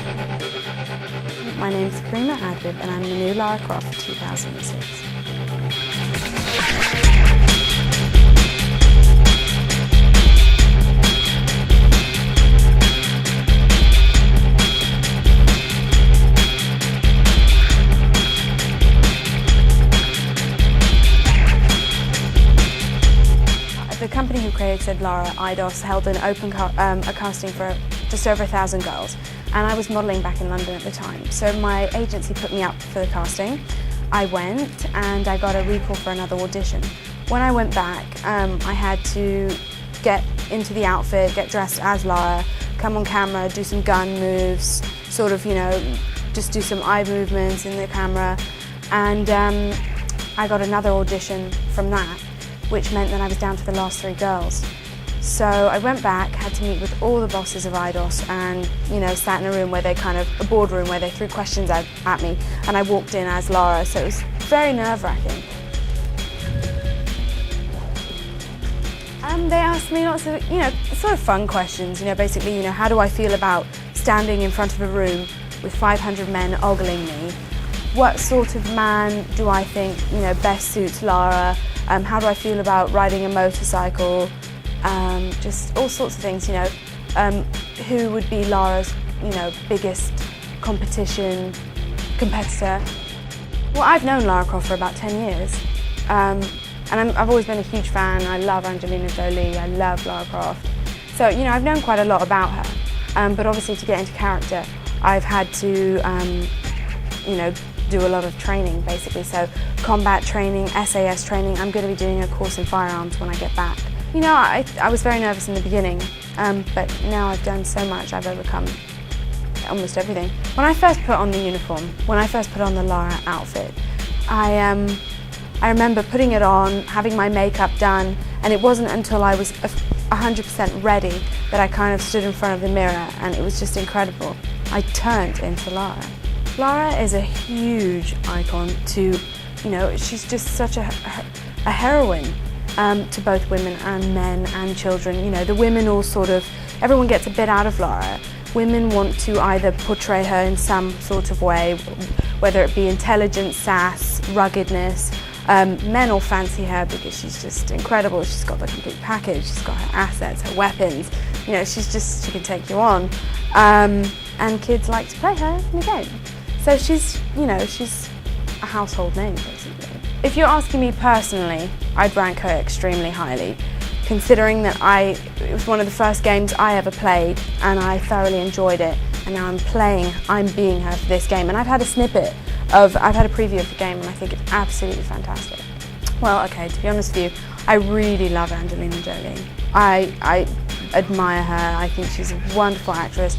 My name's Karima Adebibe and I'm the new Lara Croft for 2006. The company who created Lara, IDOS, held an open a casting for just over 1,000 girls, and I was modelling back in London at the time. So my agency put me up for the casting. I went and I got a recall for another audition. When I went back, I had to get into the outfit, get dressed as Lara, come on camera, do some gun moves, sort of, you know, just do some eye movements in the camera, and I got another audition from that, which meant that I was down to the last 3 girls. So I went back, had to meet with all the bosses of IDOS and, you know, sat in a room where they a boardroom where they threw questions at me, and I walked in as Lara, so it was very nerve-wracking. They asked me lots of, you know, sort of fun questions, you know, basically, you know, how do I feel about standing in front of a room with 500 men ogling me? What sort of man do I think, you know, best suits Lara? How do I feel about riding a motorcycle? Just all sorts of things, you know. Who would be Lara's, you know, biggest competitor? Well, I've known Lara Croft for about 10 years. And I've always been a huge fan. I love Angelina Jolie, I love Lara Croft. So, you know, I've known quite a lot about her. But obviously to get into character, I've had to, you know, do a lot of training, basically. So combat training, SAS training. I'm going to be doing a course in firearms when I get back. You know, I was very nervous in the beginning, but now I've done so much, I've overcome almost everything. When I first put on the uniform, when I first put on the Lara outfit, I remember putting it on, having my makeup done, and it wasn't until I was 100% ready that I kind of stood in front of the mirror, and it was just incredible. I turned into Lara. Lara is a huge icon to, you know, she's just such a heroine to both women and men and children. You know, the women all sort of, everyone gets a bit out of Lara. Women want to either portray her in some sort of way, whether it be intelligence, sass, ruggedness. Men all fancy her because she's just incredible. She's got the complete package. She's got her assets, her weapons. You know, she can take you on. And kids like to play her in the game. So she's, you know, she's a household name, basically. If you're asking me personally, I'd rank her extremely highly, considering that it was one of the first games I ever played, and I thoroughly enjoyed it. And now I'm being her for this game. And I've had a preview of the game, and I think it's absolutely fantastic. Well, okay, to be honest with you, I really love Angelina Jolie. I admire her. I think she's a wonderful actress.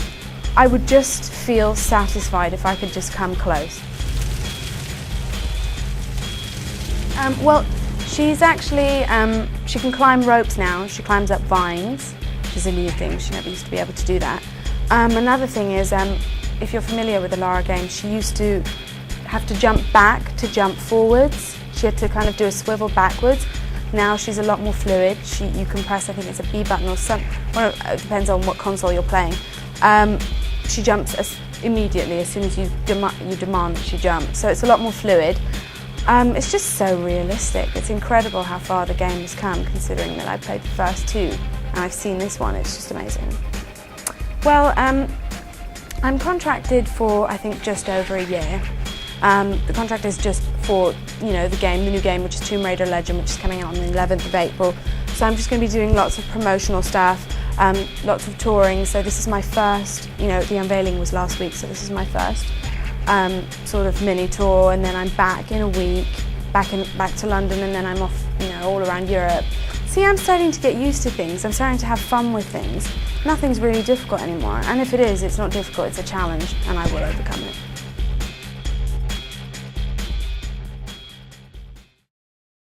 I would just feel satisfied if I could just come close. Well, she's actually, she can climb ropes now. She climbs up vines, which is a new thing. She never used to be able to do that. Another thing is, if you're familiar with the Lara game, she used to have to jump back to jump forwards. She had to kind of do a swivel backwards. Now she's a lot more fluid. You can press, I think it's a B button or something. Well, it depends on what console you're playing. She jumps immediately as soon as you demand that she jump. So it's a lot more fluid. It's just so realistic. It's incredible how far the game has come, considering that I played the first 2 and I've seen this one. It's just amazing. Well, I'm contracted for, I think, just over a year. The contract is just for, you know, the new game, which is Tomb Raider Legend, which is coming out on the 11th of April. So I'm just going to be doing lots of promotional stuff, lots of touring. So this is my first, you know, the unveiling was last week, so this is my first sort of mini tour, and then I'm back in a week, back to London, and then I'm off, you know, all around Europe. See, I'm starting to get used to things. I'm starting to have fun with things. Nothing's really difficult anymore, and if it is, it's not difficult, it's a challenge, and I will overcome it.